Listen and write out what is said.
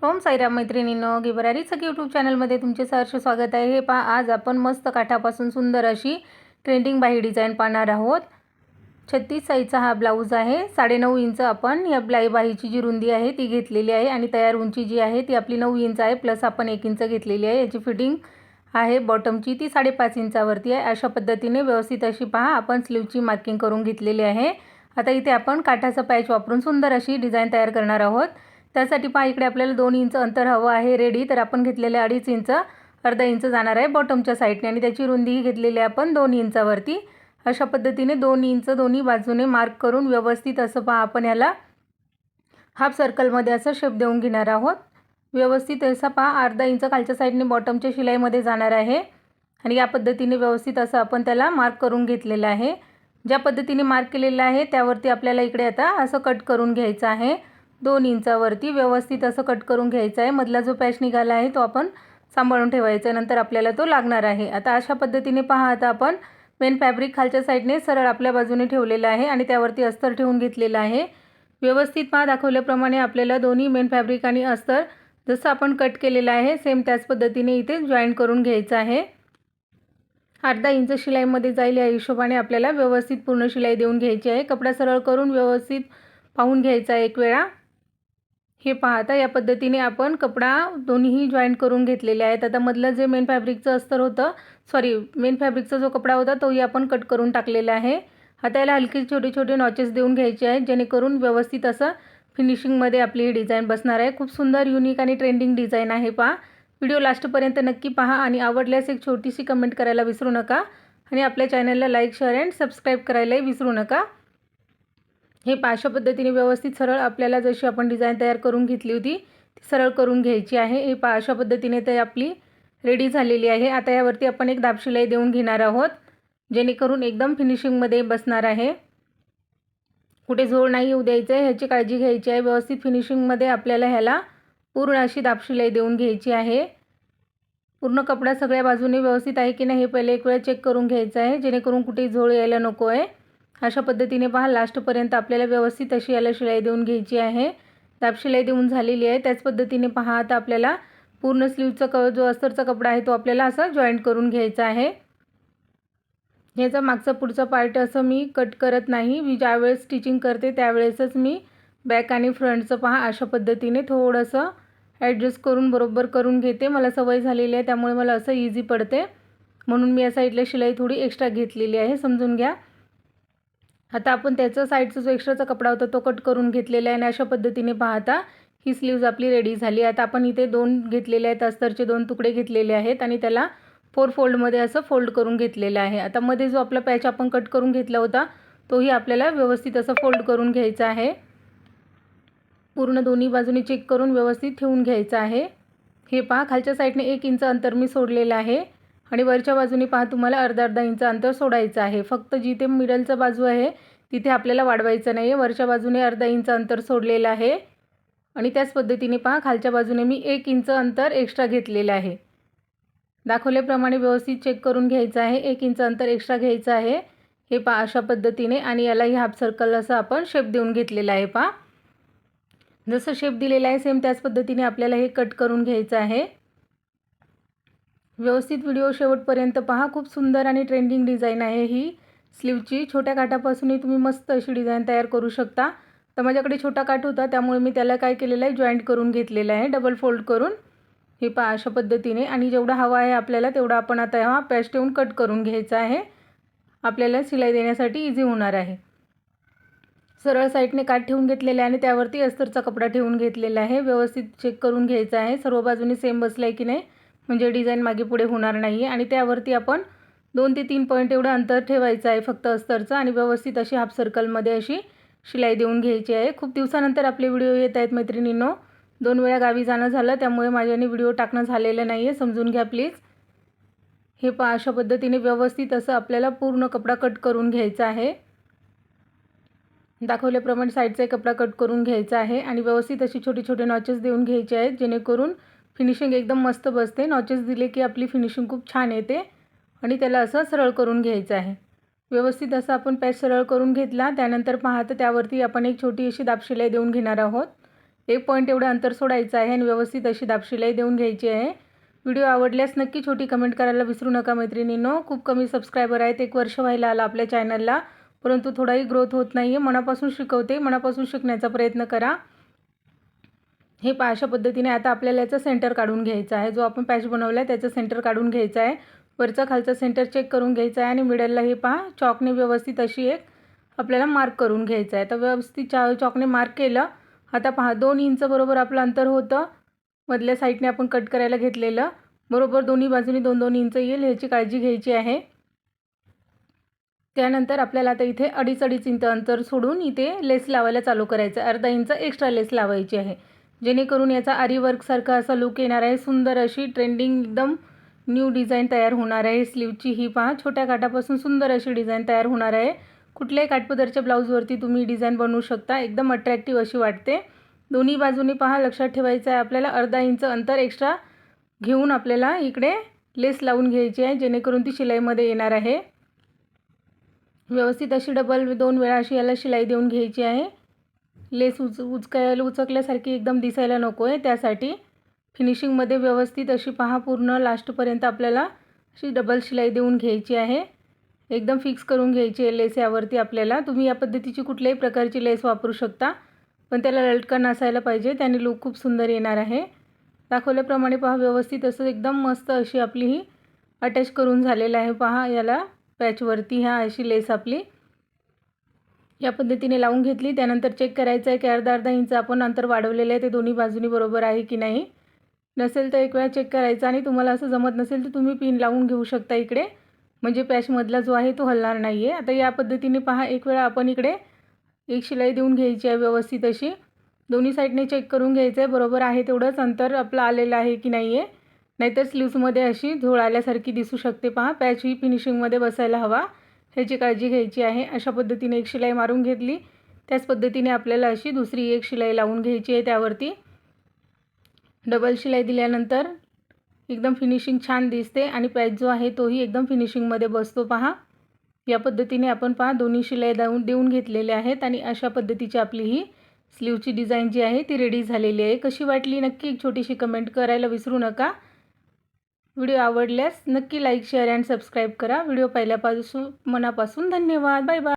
ओम साईराम मैत्रिणींनो, गिबरारीचं यूट्यूब चॅनलमध्ये तुमचे सहर्ष स्वागत आहे। हे पहा, आज आपण मस्त काठापासून सुंदर अशी ट्रेंडिंग बाही डिझाईन पाहणार आहोत। 36 साईजचा हा ब्लाऊज आहे। 9.5 इंच आपण या बाहीची जी रुंदी आहे ती घेतलेली आहे आणि तयार उंची जी आहे ती आपली 9 इंच आहे, प्लस आपण 1 इंच घेतलेली आहे। याची फिटिंग आहे बॉटमची ती 5.5 इंचावरती आहे। अशा पद्धतीने व्यवस्थित अशी पहा आपण स्लीवची मार्किंग करून घेतलेली आहे। आता इथे आपण काठाचा पॅच वापरून सुंदर अशी डिझाईन तयार करणार आहोत। त्यासाठी पहा, इकडे आपल्याला 2 इंच अंतर हवं आहे रेडी। तर आपण घेतलेले 2.5 इंच, अर्धा इंच जाणार आहे बॉटमच्या साईडने आणि त्याची रुंदी घेतलेली आपण 2 इंचावरती। अशा पद्धतीने 2 इंच दोन्ही बाजूने मार्क करून व्यवस्थित असं पहा आपण याला हाफ सर्कलमध्ये असं शेप देऊन घेणार आहोत। व्यवस्थित असा पहा अर्धा इंच खालच्या साईडने बॉटमच्या शिलाईमध्ये जाणार आहे आणि या पद्धतीने व्यवस्थित असं आपण त्याला मार्क करून घेतलेलं आहे। ज्या पद्धतीने मार्क केलेलं आहे त्यावरती आपल्याला इकडे आता असं कट करून घ्यायचं आहे। 2 इंचावरती व्यवस्थित असं कट करून घ्यायचं आहे। मधला जो पॅच निघाला आहे तो आपण सांभाळून ठेवायचा, नंतर आपल्याला तो लागणार आहे। आता अशा पद्धतीने पहा, आता आपण मेन फॅब्रिक खालच्या साईडने सरळ आपल्या बाजूने ठेवलेलं आहे आणि त्यावरती अस्तर ठेवून घेतलेलं आहे। व्यवस्थित पहा, दाखवल्याप्रमाणे आपल्याला दोन्ही मेन फॅब्रिक आणि अस्तर जसं आपण कट केलेलं आहे सेम त्याच पद्धतीने इथे जॉईन करून घ्यायचं आहे। अर्धा इंच शिलाईमध्ये जाईल या हिशोबाने आपल्याला व्यवस्थित पूर्ण शिलाई देऊन घ्यायची आहे। कपडा सरळ करून व्यवस्थित पाहून घ्यायचा एक वेळा। हे पाहता या पद्धतीने आपण कपडा दोन्हीही जॉईन करून घेतलेले आहेत। आता मधलं जे मेन फॅब्रिकचं अस्तर होतं, मेन फॅब्रिकचा जो कपडा होता तोही आपण कट करून टाकलेला आहे। आता याला हलके छोटे छोटे नॉचेस देऊन घ्यायचे आहेत, जेणेकरून व्यवस्थित असं फिनिशिंगमध्ये आपली ही डिझाईन बसणार आहे। खूप सुंदर, युनिक आणि ट्रेंडिंग डिझाईन आहे। पहा, व्हिडिओ लास्टपर्यंत नक्की पहा आणि आवडल्यास एक छोटीशी कमेंट करायला विसरू नका आणि आपल्या चॅनलला लाईक, शेअर अँड सबस्क्राईब करायलाही विसरू नका। हे अशा पद्धतीने व्यवस्थित सरळ आपल्याला जशी आपण डिझाईन तयार करून घेतली होती ती सरळ करून घ्यायची आहे। हे अशा पद्धतीने ते आपली रेडी झालेली आहे। आता यावरती आपण एक दाब शिलाई देऊन घेणार आहोत, जेणेकरून एकदम फिनिशिंगमध्ये बसणार आहे। कुठे झोळ नाही येऊ द्यायचं आहे ह्याची काळजी घ्यायची आहे। व्यवस्थित फिनिशिंगमध्ये आपल्याला ह्याला पूर्ण अशी दाब शिलाई देऊन घ्यायची आहे। पूर्ण कपडा सगळ्या बाजूने व्यवस्थित आहे की नाही हे पहिले एक वेळा चेक करून घ्यायचं आहे, जेणेकरून कुठे झोळ यायला नको आहे। अशा पद्धतीने पहा, लास्टपर्यंत आपल्याला व्यवस्थित अशी याला शिलाई देऊन घ्यायची आहे। दाब शिलाई देऊन झालेली आहे। त्याच पद्धतीने पहा, आता आपल्याला पूर्ण स्लीवचा जो अस्तरचा कपडा आहे तो आपल्याला असा जॉईंट करून घ्यायचा आहे। ह्याचा मागचा पुढचा पार्ट असं मी कट करत नाही, मी ज्यावेळेस स्टिचिंग करते त्यावेळेसच मी बॅक आणि फ्रंटचं पहा अशा पद्धतीने थोडंसं ॲडजस्ट करून बरोबर करून घेते। मला सवय झालेली आहे त्यामुळे मला असं इझी पडते, म्हणून मी या साईडला शिलाई थोडी एक्स्ट्रा घेतलेली आहे, समजून घ्या। आता आपण त्याचा साईडचा जो एक्स्ट्राचा कपडा होता तो कट करून घेतलेला आहे आणि अशा पद्धतीने पाहता ही स्लीव्ज आपली रेडी झाली। आता आपण इथे 2 घेतलेले आहेत, अस्तरचे 2 तुकडे घेतलेले आहेत आणि त्याला 4 फोल्डमध्ये असं फोल्ड करून घेतलेलं आहे। आता मध्ये जो आपला पॅच आपण कट करून घेतला होता तोही आपल्याला व्यवस्थित असं फोल्ड करून घ्यायचा आहे। पूर्ण दोन्ही बाजूने चेक करून व्यवस्थित ठेवून घ्यायचं आहे। हे पहा, खालच्या साईडने 1 इंच अंतर मी सोडलेलं आहे आणि वरच्या बाजूने पहा तुम्हाला अर्धा इंच अंतर सोडायचं आहे। फक्त जिथे मिडलचा बाजू आहे तिथे आपल्याला वाढवायचं नाही आहे, वरच्या बाजूने अर्धा इंच अंतर सोडलेलं आहे आणि त्याच पद्धतीने पहा खालच्या बाजूने मी 1 इंच अंतर एक्स्ट्रा घेतलेलं आहे। दाखवल्याप्रमाणे व्यवस्थित चेक करून घ्यायचं आहे, 1 इंच अंतर एक्स्ट्रा घ्यायचं आहे। हे पहा अशा पद्धतीने आणि यालाही हाफ सर्कल असं आपण शेप देऊन घेतलेला आहे। पहा, जसं शेप दिलेला आहे सेम त्याच पद्धतीने आपल्याला हे कट करून घ्यायचं आहे। व्यवस्थित व्हिडिओ शेवटपर्यंत पहा, खूप सुंदर आणि ट्रेंडिंग डिझाईन आहे ही स्लीवची। छोट्या काठापासूनही तुम्ही मस्त अशी डिझाईन तयार करू शकता। तर माझ्याकडे छोटा काठ होता त्यामुळे मी त्याला काय केलेलं आहे, जॉईंट करून घेतलेलं आहे डबल फोल्ड करून। हे पहा अशा पद्धतीने आणि जेवढा हवा आहे आपल्याला तेवढा आपण आता हा पॅच ठेवून कट करून घ्यायचा आहे, आपल्याला शिलाई देण्यासाठी इझी होणार आहे। सरळ साईडने काठ ठेवून घेतलेला आहे आणि त्यावरती अस्तरचा कपडा ठेवून घेतलेला आहे। व्यवस्थित चेक करून घ्यायचा आहे सर्व बाजूने सेम बसलाय की नाही, म्हणजे डिझाईन मागे पुढे होणार नाही आणि त्यावरती आपण 2 ते 3 पॉईंट एवढं अंतर ठेवायचं आहे फक्त अस्तरचं आणि व्यवस्थित अशी हाफ सर्कलमध्ये अशी शिलाई देऊन घ्यायची आहे। खूप दिवसानंतर आपले व्हिडिओ येत आहेत मैत्रिणींनो, 2 वेळा गावी जाणं झालं त्यामुळे माझ्याने व्हिडिओ टाकणं झालेलं नाही आहे, समजून घ्या प्लीज। हे पहा अशा पद्धतीने व्यवस्थित असं आपल्याला पूर्ण कपडा कट करून घ्यायचा आहे। दाखवल्याप्रमाणे साईडचा कपडा कट करून घ्यायचा आहे आणि व्यवस्थित अशी छोटे छोटे नॉचेस देऊन घ्यायचे आहेत, जेणेकरून फिनिशिंग एकदम मस्त बसते। नॉचेस दिले की आपली फिनिशिंग खूप छान येते आणि त्याला असं सरळ करून घ्यायचं आहे। व्यवस्थित असं आपण पॅच सरळ करून घेतला, त्यानंतर पाहता त्यावरती आपण एक छोटी अशी दाब शिलाई देऊन घेणार आहोत। 1 पॉईंट एवढं अंतर सोडायचं आहे आणि व्यवस्थित अशी दाब शिलाई देऊन घ्यायची आहे. व्हिडिओ आवडल्यास नक्की छोटी कमेंट करायला विसरू नका मैत्रिणींनो. खूप कमी सबस्क्रायबर आहेत, 1 वर्ष व्हायला आलं आपल्या चॅनलला, परंतु थोडाही ग्रोथ होत नाही आहे. मनापासून शिकवते, मनापासून शिकण्याचा प्रयत्न करा. हे पहा अशा पद्धतीने आता आपल्याला याचं सेंटर काढून घ्यायचं आहे. जो आपण पॅच बनवला आहे त्याचं सेंटर काढून घ्यायचं आहे. वरचा खालचा सेंटर चेक करून घ्यायचा आहे आणि मिडलला हे पहा चॉकने व्यवस्थित अशी एक आपल्याला मार्क करून घ्यायचं आहे. तर व्यवस्थित चॉकने मार्क केलं. आता पहा 2 इंच बरोबर आपलं अंतर होतं. मधल्या साईडने आपण कट करायला घेतलेलं, बरोबर दोन्ही बाजूनी 2-2 इंच येईल ह्याची काळजी घ्यायची आहे. त्यानंतर आपल्याला आता इथे 2.5 इंच अंतर सोडून इथे लेस लावायला चालू करायचं आहे. अर्धा इंच एक्स्ट्रा लेस लावायची आहे, जेणेकरून याचा आरी वर्कसारखा असा लुक येणार आहे. सुंदर अशी ट्रेंडिंग एकदम न्यू डिझाईन तयार होणार आहे. स्लीवची ही पहा छोट्या काठापासून सुंदर अशी डिझाईन तयार होणार आहे. कुठल्याही काठपदरच्या ब्लाऊजवरती तुम्ही डिझाईन बनवू शकता, एकदम अट्रॅक्टिव्ह अशी वाटते. दोन्ही बाजूनी पहा लक्षात ठेवायचं आहे आपल्याला अर्धा इंच अंतर एक्स्ट्रा घेऊन आपल्याला इकडे लेस लावून घ्यायची आहे, जेणेकरून ती शिलाईमध्ये येणार आहे. व्यवस्थित अशी डबल 2 वेळा अशी याला शिलाई देऊन घ्यायची आहे. लेस उचकल्यासारखी एकदम दिसायला नको आहे, त्यासाठी फिनिशिंगमध्ये व्यवस्थित अशी पहा पूर्ण लास्टपर्यंत आपल्याला अशी डबल शिलाई देऊन घ्यायची आहे. एकदम फिक्स करून घ्यायची आहे लेस यावरती आपल्याला. तुम्ही या पद्धतीची कुठल्याही प्रकारची लेस वापरू शकता, पण त्याला लटकन असायला पाहिजे, त्याने लुक खूप सुंदर येणार आहे. दाखवल्याप्रमाणे पहा व्यवस्थित असं एकदम मस्त अशी आपली ही अटॅच करून झालेलं आहे. पहा याला पॅचवरती ह्या अशी लेस आपली या पद्धतीने लावून घेतली. त्यानंतर चेक करायचं आहे की अर्धा इंच आपण अंतर वाढवलेलं आहे ते दोन्ही बाजूनी बरोबर आहे की नाही. नसेल तर 1 वेळा चेक करायचं आणि तुम्हाला असं जमत नसेल तर तुम्ही पिन लावून घेऊ शकता इकडे, म्हणजे पॅचमधला जो आहे तो हलणार नाही आहे. आता या पद्धतीने पहा 1 वेळा आपण इकडे एक शिलाई देऊन घ्यायची आहे व्यवस्थित अशी. दोन्ही साईडने चेक करून घ्यायचं आहे बरोबर आहे तेवढंच अंतर आपलं आलेलं आहे की नाही आहे, नाहीतर स्लीव्समध्ये अशी झोळ आल्यासारखी दिसू शकते. पहा पॅच ही फिनिशिंगमध्ये बसायला हवा, ह्याची काळजी घ्यायची आहे. अशा पद्धतीने एक शिलाई मारून घेतली. त्याच पद्धतीने आपल्याला अशी दुसरी एक शिलाई लावून घ्यायची आहे. त्यावरती डबल शिलाई दिल्यानंतर एकदम फिनिशिंग छान दिसते आणि पॅच जो आहे तोही एकदम फिनिशिंगमध्ये बसतो. पहा या पद्धतीने आपण पहा दोन्ही शिलाई देऊन घेतलेल्या आहेत आणि अशा पद्धतीची आपली ही स्लीवची डिझाईन जी आहे ती रेडी झालेली आहे. कशी वाटली नक्की एक छोटीशी कमेंट करायला विसरू नका. व्हिडिओ आवडल्यास नक्की लाईक, शेअर अँड सबस्क्राईब करा. व्हिडिओ पाहिल्यापासून मनापासून धन्यवाद. Bye bye.